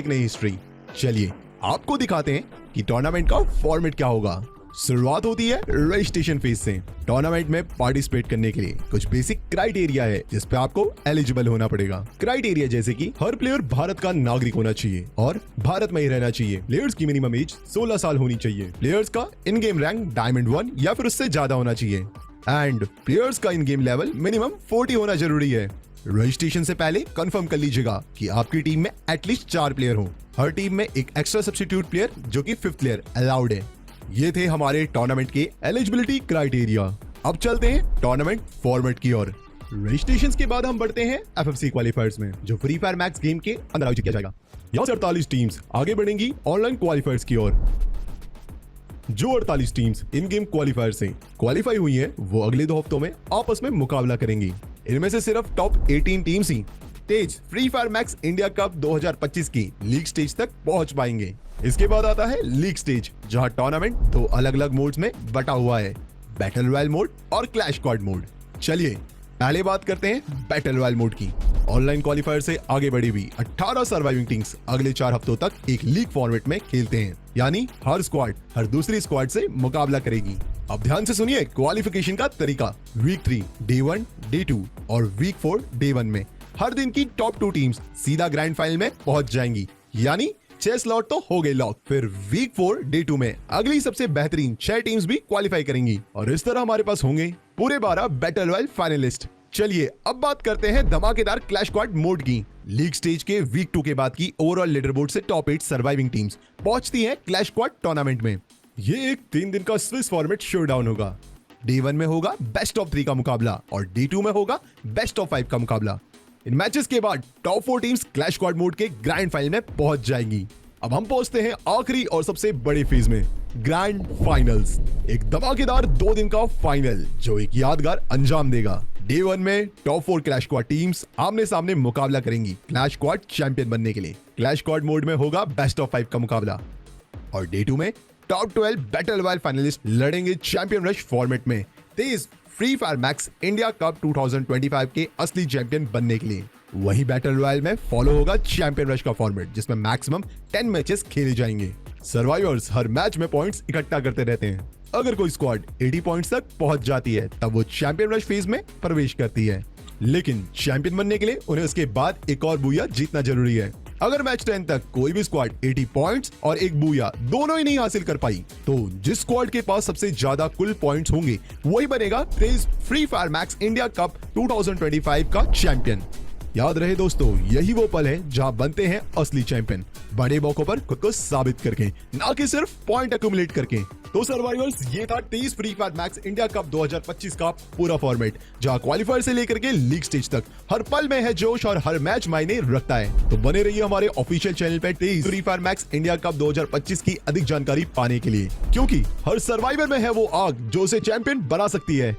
एक नई हिस्ट्री। चलिए आपको दिखाते हैं कि टूर्नामेंट का फॉर्मेट क्या होगा। शुरुआत होती है रजिस्ट्रेशन फेज से। टूर्नामेंट में पार्टिसिपेट करने के लिए कुछ बेसिक क्राइटेरिया है जिस पे आपको एलिजिबल होना पड़ेगा। क्राइटेरिया जैसे कि हर प्लेयर भारत का नागरिक होना चाहिए और भारत में ही रहना चाहिए। प्लेयर्स की मिनिमम एज 16 साल होनी चाहिए। प्लेयर्स का इन गेम रैंक डायमंड 1 या फिर उससे ज्यादा होना चाहिए एंड प्लेयर्स का इन गेम लेवल मिनिमम 40 होना जरूरी है। रजिस्ट्रेशन से पहले कंफर्म कर लीजिएगा कि आपकी टीम में एटलीस्ट 4 प्लेयर हो। हर टीम में एक एक्स्ट्रा सब्स्टिट्यूट प्लेयर जो कि 5th प्लेयर अलाउड है। ये थे हमारे टूर्नामेंट के एलिजिबिलिटी क्राइटेरिया। अब चलते हैं टूर्नामेंट फॉर्मेट की ओर। रजिस्ट्रेशन के बाद हम बढ़ते हैं एफएफसी क्वालिफायर्स में, जो फ्री फायर मैक्स गेम के अंदर आयोजित किया जाएगा। यहाँ से 48 टीम्स आगे बढ़ेंगी ऑनलाइन क्वालिफायर्स की ओर। जो 48 टीम्स इन गेम क्वालिफायर से क्वालिफाई हुई हैं, वो अगले 2 हफ्तों में आपस में मुकाबला करेंगी। इनमें से सिर्फ टॉप 18 टीम्स ही Tez Free Fire Max India Cup 2025 की लीग स्टेज तक पहुंच पाएंगे। इसके बाद आता है लीग स्टेज, जहां टूर्नामेंट 2 अलग अलग मोड्स में बटा हुआ है, बैटल रॉयल मोड और क्लैश स्क्वाड मोड। चलिए पहले बात करते हैं बैटल रॉयल मोड की। ऑनलाइन क्वालिफायर से आगे बढ़ी हुई 18 सर्वाइविंग टीम्स अगले 4 हफ्तों तक एक लीग फॉर्मेट में खेलते हैं, यानी हर स्क्वाड हर दूसरी स्क्वाड से मुकाबला करेगी। अब ध्यान से सुनिए क्वालिफिकेशन का तरीका। वीक 3 डे 1 डे 2 और वीक 4 डे 1 में हर दिन की टॉप 2 टीम्स सीधा ग्रैंड फाइनल में पहुंच जाएंगी, यानी 6 स्लॉट तो हो गए लॉक। फिर वीक 4 डे 2 में अगली सबसे बेहतरीन 6 टीम्स भी क्वालिफाई करेंगी और इस तरह हमारे पास होंगे पूरे 12 बैटल रॉयल फाइनलिस्ट। चलिए अब बात करते हैं धमाकेदार क्लैश स्क्वाड मोड की। लीग स्टेज के वीक 2 के बाद की ओवरऑल लीडर बोर्ड से टॉप 8 सर्वाइविंग टीम्स पहुंचती हैं क्लैश स्क्वाड टूर्नामेंट में। ये एक 3 दिन का स्विस फॉर्मेट शोडाउन होगा। डे 1 में होगा बेस्ट ऑफ 3 का मुकाबला और डे 2 में होगा बेस्ट ऑफ 5 का मुकाबला। इन मैचेस के बाद top 4 teams clash squad mode के ग्रैंड फाइनल में पहुंच जाएंगी। अब हम पहुंचते हैं आखिरी और सबसे बड़े फेज में, ग्रैंड फाइनल्स। एक धमाकेदार 2 दिन का फाइनल जो एक यादगार अंजाम देगा। डे 1 में टॉप 4 क्लैश स्क्वाड टीम्स आमने सामने मुकाबला करेंगी क्लैश स्क्वाड चैंपियन बनने के लिए। क्लैश स्क्वाड मोड में होगा बेस्ट ऑफ 5 का मुकाबला और डे 2 में टॉप 12 बैटल रॉयल फाइनलिस्ट लड़ेंगे चैंपियन रश फॉर्मेट में Tez Free Fire Max India Cup 2025 के असली चैंपियन बनने के लिए। वही बैटल रॉयल में फॉलो होगा चैंपियन रश का फॉर्मेट, जिसमें मैक्सिमम 10 मैचेस खेले जाएंगे। सर्वाइवर्स हर मैच में पॉइंट्स इकट्ठा करते रहते हैं। अगर कोई स्क्वाड 80 पॉइंट्स तक पहुंच जाती है तब वो चैंपियन रश फेज में प्रवेश करती है, लेकिन चैंपियन बनने के लिए उन्हें उसके बाद एक और बूया जीतना जरूरी है। अगर मैच 10 तक कोई भी स्क्वाड 80 पॉइंट्स और एक बूया दोनों ही नहीं हासिल कर पाई, तो जिस स्क्वाड के पास सबसे ज्यादा कुल पॉइंट्स होंगे वही बनेगा Tez Free Fire Max India Cup 2025 का चैंपियन। याद रहे दोस्तों, यही वो पल है जहां बनते हैं असली चैंपियन, बड़े मौकों पर खुद को साबित करके, ना कि सिर्फ पॉइंट एक्यूमुलेट करके। तो सर्वाइवर्स, ये था Tez Free Fire Max India Cup 2025 का पूरा फॉर्मेट, जहां क्वालिफायर से लेकर के लीग स्टेज तक हर पल में है जोश और हर मैच मायने रखता है। तो बने रहिए हमारे ऑफिशियल चैनल पे Tez Free Fire Max India Cup 2025 की अधिक जानकारी पाने के लिए, क्योंकि हर सर्वाइवर में है वो आग जो उसे चैंपियन बना सकती है।